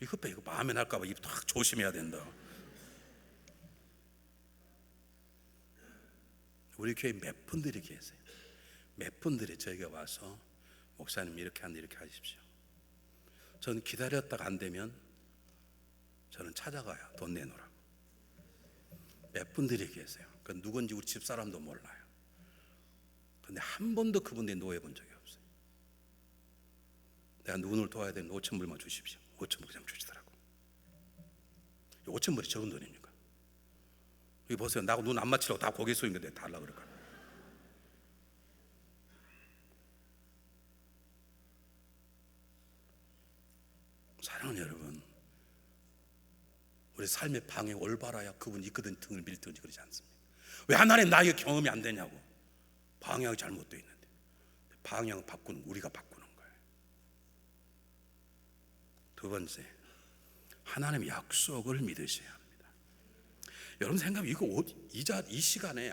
이거 마음에 날까 봐 입 딱 조심해야 된다. 우리 교회 몇 분들이 계세요. 몇 분들이 저희가 와서 목사님 이렇게 하십시오. 저는 기다렸다가 안 되면 저는 찾아가요. 돈 내놓으라고. 몇 분들이 계세요. 그 누군지 우리 집사람도 몰라요. 근데 한 번도 그분들이 노해 본 적이 없어요. 내가 누군을 도와야 되는 5,000불만 주십시오. 5,000불 그냥 주시더라고. 5,000불이 적은 돈입니까? 여기 보세요. 나하고 눈 안 맞추려고 다 고개 숙인 건데 달라고 그럴까? 사랑하는 여러분, 우리 삶의 방향이 올바라야 그분이 이끄든 등을 밀든지 그러지 않습니까? 왜 하나님 나에게 경험이 안 되냐고. 방향이 잘못되어 있는데 방향을 바꾸는 우리가 바꾸는 거예요. 두 번째, 하나님의 약속을 믿으셔야 합니다. 여러분 생각하면 이 시간에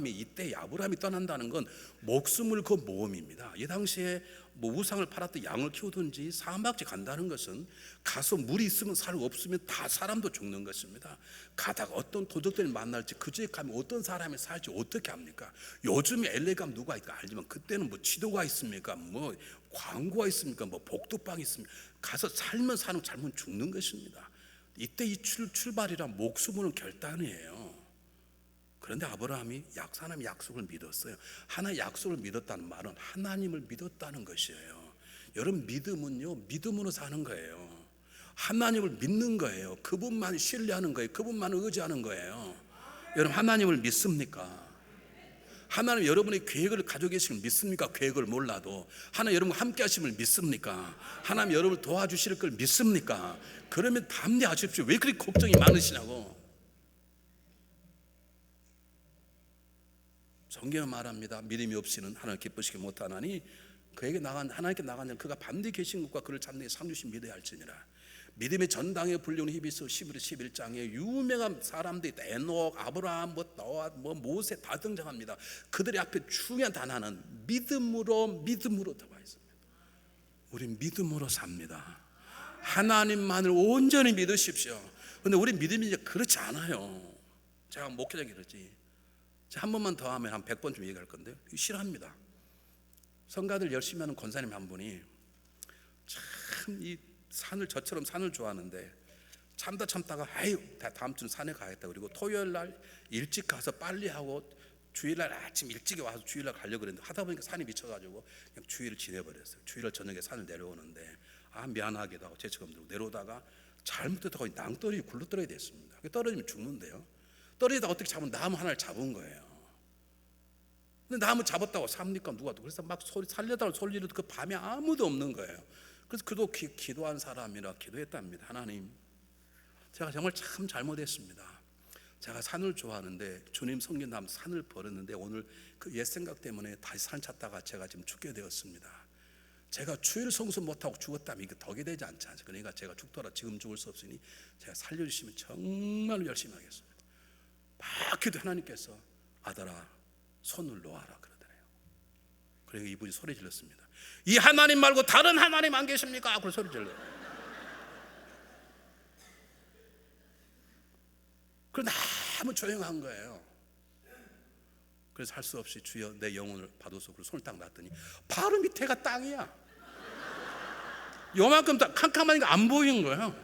이때 아브라함이 떠난다는 건 목숨을 건 모험입니다. 이 당시에 뭐 우상을 팔았던 양을 키우든지 사막지 간다는 것은 가서 물이 있으면 살고 없으면 다 사람도 죽는 것입니다. 가다가 어떤 도적들을 만날지 그 지에 가면 어떤 사람이 살지 어떻게 합니까? 요즘에 LA 가면 누가 있을까 알지만 그때는 뭐 지도가 있습니까? 뭐 광고가 있습니까? 뭐 복도방이 있습니까? 가서 살면 사는 잘못 죽는 것입니다. 이때 이 출발이란 목숨을 결단이에요. 그런데 아브라함이 하나님의 약속을 믿었어요. 하나님의 약속을 믿었다는 말은 하나님을 믿었다는 것이에요. 여러분 믿음은요, 믿음으로 사는 거예요. 하나님을 믿는 거예요. 그분만 신뢰하는 거예요. 그분만 의지하는 거예요. 여러분 하나님을 믿습니까? 하나님 여러분의 계획을 가지고 계시는 걸 믿습니까? 계획을 몰라도 하나님 여러분과 함께 하심을 믿습니까? 하나님 여러분을 도와주실 걸 믿습니까? 그러면 담대하십시오. 왜 그렇게 걱정이 많으시냐고. 성경은 말합니다. 믿음이 없이는 하나님을 기쁘시게 못하나니 그에게 하나님께 나간 자는 그가 밤뒤 계신 것과 그를 잡는 상주신 믿어야 할지니라. 믿음의 전당에 불리는 히브리서 11장에 유명한 사람들이 에녹, 아브라함, 노아, 모세 다 등장합니다. 그들의 앞에 중요한 단어는 믿음으로 들어가 있습니다. 우린 믿음으로 삽니다. 하나님만을 온전히 믿으십시오. 그런데 우리 믿음이 이제 그렇지 않아요. 제가 목회자가 그러지. 한 번만 더 하면 한 100번쯤 얘기할 건데요. 싫어합니다. 성가들 열심히 하는 권사님 한 분이 참 이 저처럼 산을 좋아하는데 참다가 아유 다음 주는 산에 가겠다. 그리고 토요일 날 일찍 가서 빨리 하고 주일날 아침 일찍 와서 주일날 가려고 그랬는데 하다 보니까 산이 미쳐가지고 그냥 주일을 지내버렸어요. 주일날 저녁에 산을 내려오는데 미안하기도 하고 죄책감 들고 내려오다가 잘못했다고 낭떠러지 굴러떨어야 됐습니다. 떨어지면 죽는데요. 떨어지다 어떻게 잡으면 나무 하나를 잡은 거예요. 근데 나무 잡았다고 삽니까? 누가? 그래서 막 살려달라고 소리를 듣고 밤에 아무도 없는 거예요. 그래서 그도 기도한 사람이라 기도했답니다. 하나님, 제가 정말 참 잘못했습니다. 제가 산을 좋아하는데 주님 성경 나면 산을 버렸는데 오늘 그 옛 생각 때문에 다시 산 찾다가 제가 지금 죽게 되었습니다. 제가 주일 성수 못하고 죽었다면 이게 덕이 되지 않지 않습니까? 그러니까 제가 죽더라 지금 죽을 수 없으니 제가 살려주시면 정말 열심히 하겠습니다. 막 기도 하나님께서 아들아 손을 놓아라 그러더래요. 그리고 이분이 소리 질렀습니다. 이 하나님 말고 다른 하나님 안 계십니까? 그걸 소리 질러요. 그럼 너무 조용한 거예요. 그래서 할 수 없이 주여 내 영혼을 받아서 그리고 손을 딱 놨더니 바로 밑에가 땅이야. 요만큼 캄캄하니까 안 보이는 거예요.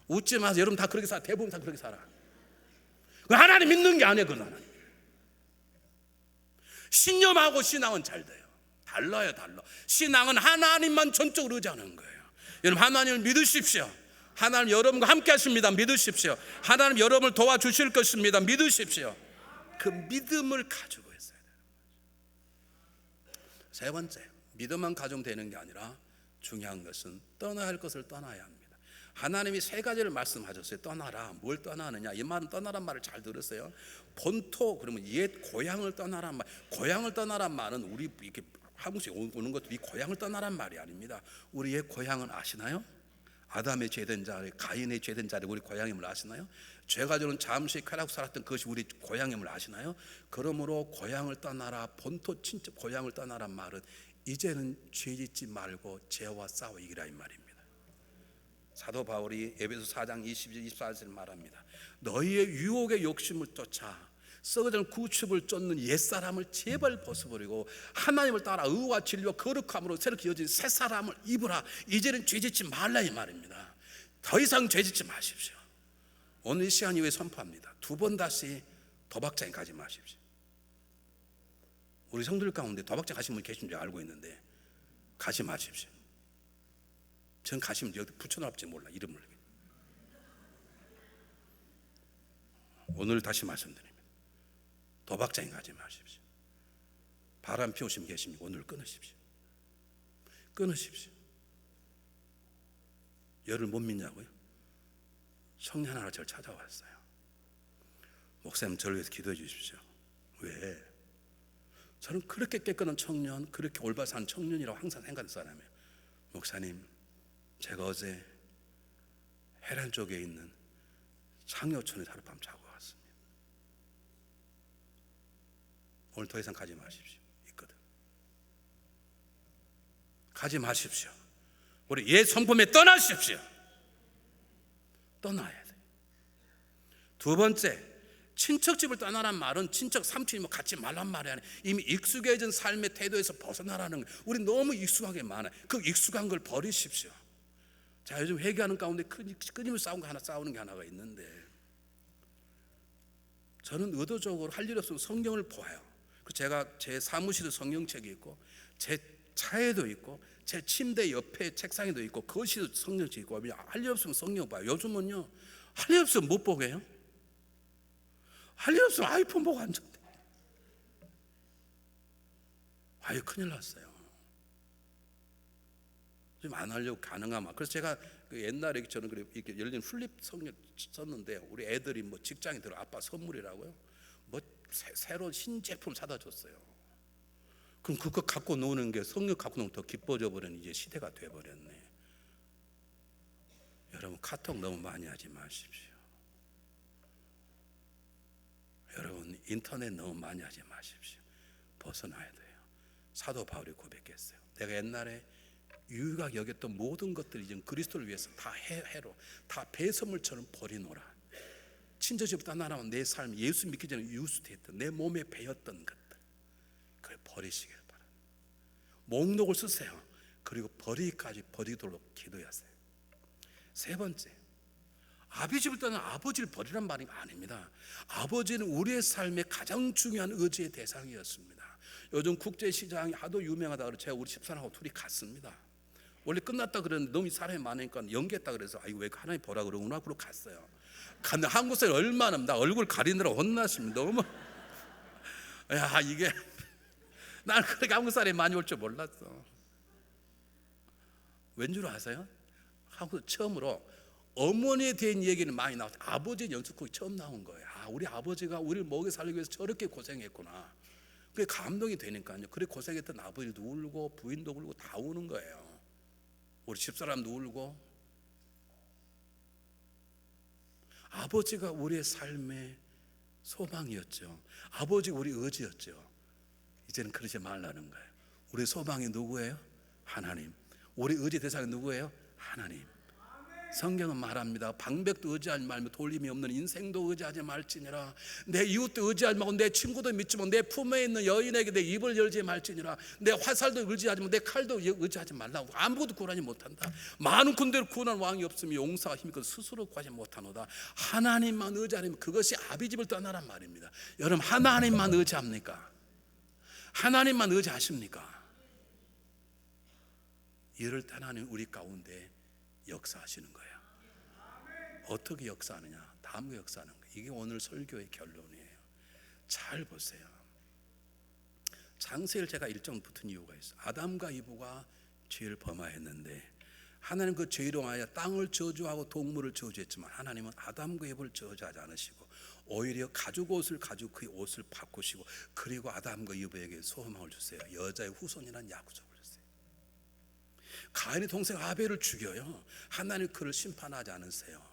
웃지 마세요. 여러분 다 그렇게 살아. 대부분 다 그렇게 살아. 하나님 믿는 게 아니에요. 그건 하나님. 신념하고 신앙은 잘 돼요. 달라요. 신앙은 하나님만 전적으로 의지하는 거예요. 여러분 하나님을 믿으십시오. 하나님 여러분과 함께 하십니다. 믿으십시오. 하나님 여러분을 도와주실 것입니다. 믿으십시오. 그 믿음을 가지고 있어야 돼요. 세 번째, 믿음만 가지면 되는 게 아니라 중요한 것은 떠나야 할 것을 떠나야 합니다. 하나님이 세 가지를 말씀하셨어요. 떠나라. 뭘 떠나느냐? 이 말은 떠나란 말을 잘 들으세요. 본토 그러면 옛 고향을 떠나란 말. 고향을 떠나란 말은 우리 이렇게 한국에 오는 것도 이 고향을 떠나란 말이 아닙니다. 우리 옛 고향은 아시나요? 아담의 죄된 자리, 가인의 죄된 자리 우리 고향임을 아시나요? 죄가 저는 잠시 쾌락하고 살았던 그것이 우리 고향임을 아시나요? 그러므로 고향을 떠나라. 본토 친척 고향을 떠나란 말은 이제는 죄짓지 말고 죄와 싸워 이기라 이 말입니다. 사도 바울이 에베소 4장 22-24절 말합니다. 너희의 유혹의 욕심을 쫓아 썩어지는 구축을 쫓는 옛사람을 제발 벗어버리고 하나님을 따라 의와 진리와 거룩함으로 새롭게 이어진 새 사람을 입으라. 이제는 죄짓지 말라 이 말입니다. 더 이상 죄짓지 마십시오. 오늘 이 시간 이후에 선포합니다. 두 번 다시 도박장에 가지 마십시오. 우리 성도들 가운데 도박장 가신 분 계신 줄 알고 있는데 가지 마십시오. 전 가시면 여기 붙여놨을지 몰라 이름을. 오늘 다시 말씀드립니다. 도박장에 가지 마십시오. 바람 피우시면 계십니까? 오늘 끊으십시오. 열을 못 믿냐고요? 청년 하나 저를 찾아왔어요. 목사님 저를 위해서 기도해 주십시오. 왜? 저는 그렇게 깨끗한 청년, 그렇게 올바로 사는 청년이라고 항상 생각하는 사람이에요. 목사님, 제가 어제 해란 쪽에 있는 창녀촌에 하룻밤 자고 왔습니다. 오늘 더 이상 가지 마십시오. 있거든. 가지 마십시오. 우리 옛 성품에 떠나십시오. 떠나야 돼요. 두 번째, 친척집을 떠나란 말은 친척 삼촌이 뭐 같이 말란 말이 아니에요. 이미 익숙해진 삶의 태도에서 벗어나라는 거예요. 우리 너무 익숙하게 많아요. 그 익숙한 걸 버리십시오. 자, 요즘 회개하는 가운데 끊임없이 싸우는 게 하나가 있는데 저는 의도적으로 할 일 없으면 성경을 보아요. 제가 제 사무실에 성경책이 있고 제 차에도 있고 제 침대 옆에 책상에도 있고 거실에도 성경책이 있고 할 일 없으면 성경 봐요. 요즘은요 할 일 없으면 못 보게 해요. 할 일 없으면 아이폰 보고 앉았대. 아유 큰일 났어요. 좀 안 하려고 가능하면. 그래서 제가 그 옛날에 저는 이렇게 열린 플립 성경 썼는데 우리 애들이 뭐 직장에 들어 아빠 선물이라고요. 뭐 새로 신제품 사다 줬어요. 그럼 그거 갖고 노는 게 성경 갖고 노는 더 기뻐져 버리는 이제 시대가 돼 버렸네. 여러분 카톡 너무 많이 하지 마십시오. 여러분 인터넷 너무 많이 하지 마십시오. 벗어나야 돼요. 사도 바울이 고백했어요. 내가 옛날에 유익하게 여겼던 모든 것들이 이제 그리스도를 위해서 다 해로 다 배설물처럼 버리노라. 친저집부터 나라면 내 삶 예수 믿기 전에 유수됐던 내 몸에 배였던 것들 그걸 버리시길 바랍니다. 목록을 쓰세요. 그리고 버리기까지 버리도록 기도하세요. 세 번째, 아버지를 떠나 아버지를 버리란 말이 아닙니다. 아버지는 우리의 삶의 가장 중요한 의지의 대상이었습니다. 요즘 국제시장이 하도 유명하다 그래서 제가 우리 집사람하고 둘이 갔습니다. 원래 끝났다 그랬는데 너무 사람이 많으니까 연기했다 그래서 아이고 왜 하나님 보라 그러구나 그러고 갔어요. 갔는데 한국 사람이 얼마나 나 얼굴 가리느라 혼났습니다. 너무 야 이게 난 그렇게 한국 사람이 많이 올 줄 몰랐어. 왠줄 아세요? 한국 처음으로 어머니에 대한 얘기는 많이 나왔어요. 아버지 연습곡이 처음 나온 거예요. 아, 우리 아버지가 우리를 먹여 살리기 위해서 저렇게 고생했구나. 그게 감동이 되니까요. 그래 고생했던 아버지도 울고 부인도 울고 다 우는 거예요. 우리 집사람도 울고. 아버지가 우리의 삶의 소망이었죠. 아버지가 우리 의지였죠. 이제는 그러지 말라는 거예요. 우리 소망이 누구예요? 하나님. 우리 의지 대상이 누구예요? 하나님. 성경은 말합니다. 방백도 의지하지 말며 돌림이 없는 인생도 의지하지 말지니라. 내 이웃도 의지하지 말고 내 친구도 믿지 말고 내 품에 있는 여인에게 내 입을 열지 말지니라. 내 화살도 의지하지 말고 내 칼도 의지하지 말라고. 아무것도 구원하지 못한다. 많은 군대를 구원한 왕이 없으며 용사가 힘있고 스스로 구하지 못하노다. 하나님만 의지하면 그것이 아비집을 떠나란 말입니다. 여러분 하나님만 의지합니까? 하나님만 의지하십니까? 이럴 때 하나님 우리 가운데 역사하시는 거예요. 어떻게 역사하느냐? 다음과 역사하는 거예요. 이게 오늘 설교의 결론이에요. 잘 보세요. 창세기를 제가 일정 붙은 이유가 있어요. 아담과 이브가 죄를 범하였는데 하나님 그 죄로 인하여 땅을 저주하고 동물을 저주했지만 하나님은 아담과 이브를 저주하지 않으시고 오히려 가죽 옷을 가지고 그 옷을 바꾸시고 그리고 아담과 이브에게 소망을 주세요. 여자의 후손이라는 약속을 주세요. 가인의 동생 아벨을 죽여요. 하나님 그를 심판하지 않으세요.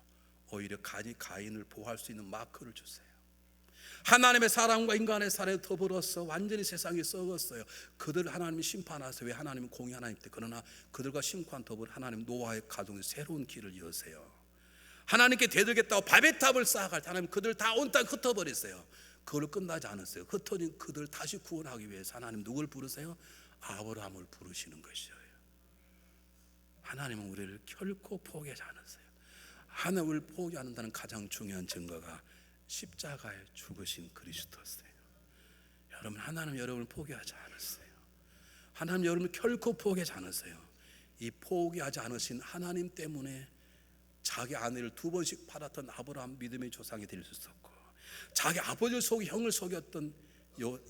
오히려 가인을 보호할 수 있는 마크를 주세요. 하나님의 사랑과 인간의 사랑이 더불어서 완전히 세상이 썩었어요. 그들을 하나님이 심판하세요. 왜? 하나님은 공의 하나님 때. 그러나 그들과 심판 더불어 하나님 노아의 가정에 새로운 길을 여세요. 하나님께 대들겠다고 바벨탑을 쌓아갈 때 하나님 그들 다 온 땅 흩어버렸어요. 그걸로 끝나지 않았어요. 흩어진 그들 다시 구원하기 위해서 하나님 누굴 부르세요? 아브라함을 부르시는 것이에요. 하나님은 우리를 결코 포기하지 않으세요. 하나님을 포기하지 않는다는 가장 중요한 증거가 십자가에 죽으신 그리스도세요. 여러분 하나님 여러분을 포기하지 않았어요. 하나님 여러분을 결코 포기하지 않으세요. 이 포기하지 않으신 하나님 때문에 자기 아내를 2번씩 팔았던 아브라함 믿음의 조상이 될 수 있었고 자기 아버지를 속이 형을 속였던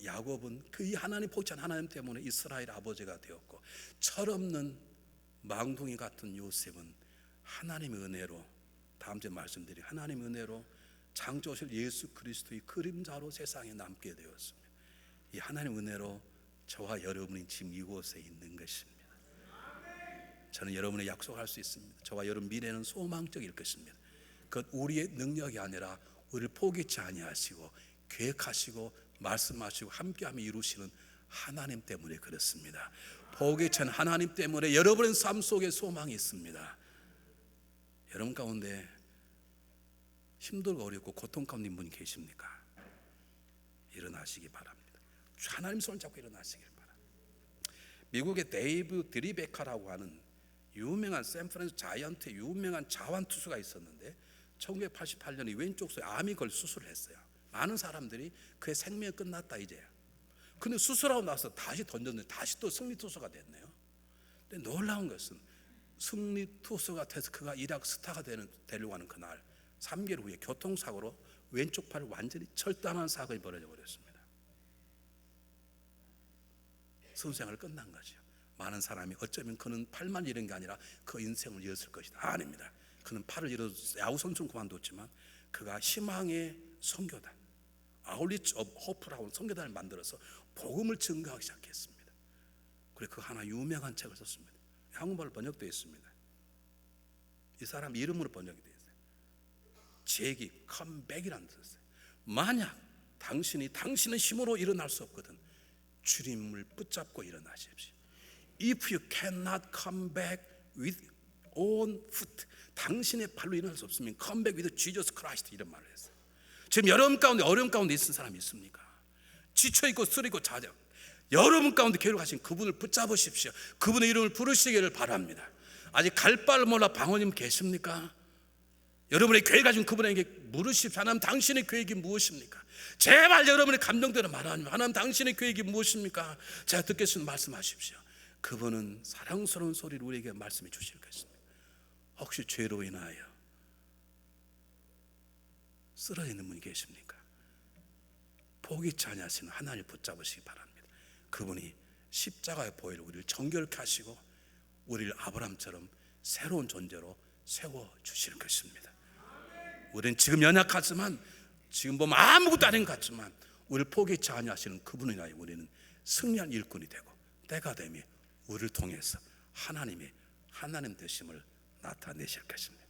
야곱은 그 이 하나님 포기한 하나님 때문에 이스라엘 아버지가 되었고 철없는 망둥이 같은 요셉은 하나님의 은혜로 다음 주에 말씀드린 하나님의 은혜로 창조하실 예수 그리스도의 그림자로 세상에 남게 되었습니다. 이 하나님의 은혜로 저와 여러분이 지금 이곳에 있는 것입니다. 저는 여러분의 약속할 수 있습니다. 저와 여러분 미래는 소망적일 것입니다. 그것 우리의 능력이 아니라 우리를 포기치 아니하시고 계획하시고 말씀하시고 함께하며 이루시는 하나님 때문에 그렇습니다. 포기치 않은 하나님 때문에 여러분의 삶 속에 소망이 있습니다. 여러분 가운데 힘들고 어렵고 고통 가운데 있는 분이 계십니까? 일어나시기 바랍니다. 하나님 손을 잡고 일어나시길 바랍니다. 미국의 데이브 드리베카라고 하는 유명한 샌프란시스코 자이언트의 유명한 자완 투수가 있었는데 1988년에 왼쪽 손에 암이 걸 수술을 했어요. 많은 사람들이 그의 생명이 끝났다 이제. 근데 수술하고 나서 다시 던졌는데 다시 또 승리 투수가 됐네요. 근데 놀라운 것은 승리 투수가 돼서 그가 이라크 스타가 되려고 하는 그날 3개월 후에 교통사고로 왼쪽 팔을 완전히 절단한 사건이 벌어져 버렸습니다. 선생활 끝난 거죠. 많은 사람이 어쩌면 그는 팔만 잃은 게 아니라 그 인생을 잃었을 것이다. 아닙니다. 그는 팔을 잃어서 야구 선수는 그만뒀지만 그가 희망의 선교단, 아울리치 오브 호프라고 선교단을 만들어서 복음을 증거하기 시작했습니다. 그리고 그 하나 유명한 책을 썼습니다. 한국말로 번역되어 있습니다. 이 사람 이름으로 번역이 되어 있어요. 재기, 컴백이라는 뜻이에요. 만약 당신의 힘으로 일어날 수 없거든 주님을 붙잡고 일어나십시오. If you cannot come back with own foot, 당신의 발로 일어날 수 없으면 come back with Jesus Christ, 이런 말을 했어요. 지금 여러분 가운데 어려움 가운데 있는 사람이 있습니까? 지쳐있고 쓰리고 자죠. 여러분 가운데 괴로워하신 그분을 붙잡으십시오. 그분의 이름을 부르시기를 바랍니다. 아직 갈 바를 몰라 방언님 계십니까? 여러분의 계획 가진 그분에게 물으십시오. 하나님 당신의 계획이 무엇입니까? 제발 여러분의 감동대로 말하면 하나님 당신의 계획이 무엇입니까? 제가 듣겠으면 말씀하십시오. 그분은 사랑스러운 소리를 우리에게 말씀해 주실 것입니다. 혹시 죄로 인하여 쓰러져 있는 분이 계십니까? 포기치 아니하시는 하나님을 붙잡으시기 바랍니다. 그분이 십자가의 보혈로 우리를 정결케 하시고 우리를 아브라함처럼 새로운 존재로 세워주실 것입니다. 우리는 지금 연약하지만, 지금 보면 아무것도 아닌 것 같지만 우리를 포기치 아니하시는 그분을 위하여 우리는 승리한 일꾼이 되고 때가 되면 우리를 통해서 하나님 되심을 나타내실 것입니다.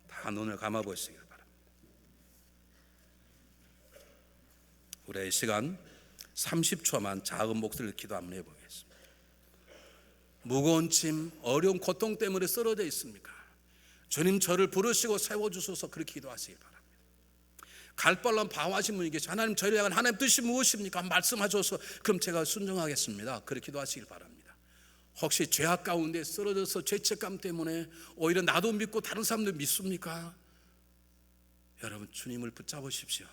다 눈을 감아보시길 바랍니다. 우리의 시간 30초만 작은 목소리로 기도 한번 해보겠습니다. 무거운 짐, 어려운 고통 때문에 쓰러져 있습니까? 주님 저를 부르시고 세워주소서, 그렇게 기도하시기 바랍니다. 갈발람 방황하신 분이 계시죠. 하나님 저를 향한 하나님 뜻이 무엇입니까? 말씀하셔서 그럼 제가 순종하겠습니다. 그렇게 기도하시길 바랍니다. 혹시 죄악 가운데 쓰러져서 죄책감 때문에 오히려 나도 믿고 다른 사람도 믿습니까? 여러분 주님을 붙잡으십시오.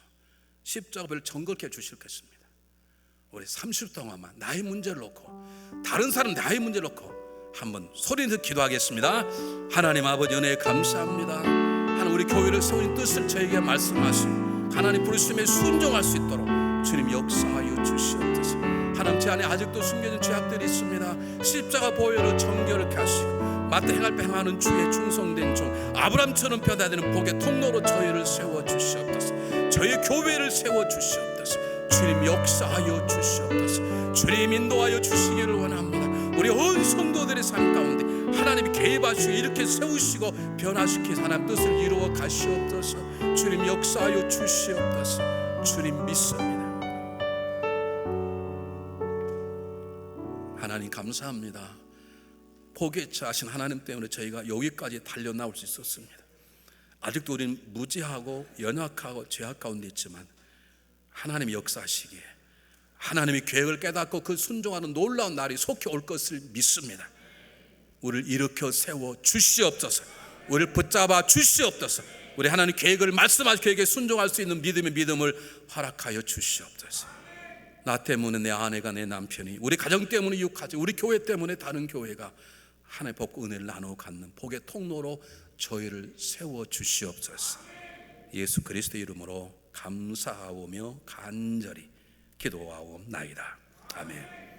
십자가를 정결케 주실 것입니다. 우리 30분 동안만 나의 문제를 놓고 다른 사람 나의 문제를 놓고 한번 소리내서 기도하겠습니다. 하나님 아버지 은혜에 감사합니다. 하나님 우리 교회를 세우신 뜻을 저에게 말씀하시고 하나님 부르심에 순종할 수 있도록 주님 역사하여 주시옵소서. 하나님 제 안에 아직도 숨겨진 죄악들이 있습니다. 십자가 보혈로 정결케 하시고 마땅히 행할 바 행하는 주의 충성된 종 아브람처럼 변화되는 복의 통로로 저희를 세워주시옵소서. 저희 교회를 세워주시옵소서. 주님 역사하여 주시옵소서. 주님 인도하여 주시기를 원합니다. 우리 온 성도들의 삶 가운데 하나님이 개입하시고 이렇게 세우시고 변화시키사 하나님 뜻을 이루어 가시옵소서. 주님 역사하여 주시옵소서. 주님 믿습니다. 하나님 감사합니다. 포기치 하신 하나님 때문에 저희가 여기까지 달려나올 수 있었습니다. 아직도 우리는 무지하고 연약하고 죄악 가운데 있지만 하나님이 역사하시기에 하나님의 계획을 깨닫고 그 순종하는 놀라운 날이 속히 올 것을 믿습니다. 우리를 일으켜 세워 주시옵소서. 우리를 붙잡아 주시옵소서. 우리 하나님 계획을 말씀하신 계획에 순종할 수 있는 믿음을 허락하여 주시옵소서. 나 때문에 내 아내가, 내 남편이, 우리 가정 때문에 육가족, 우리 교회 때문에 다른 교회가 하나님의 복과 은혜를 나누어 갖는 복의 통로로 저희를 세워 주시옵소서. 예수 그리스도의 이름으로 감사하오며 간절히 기도하옵나이다. 아멘.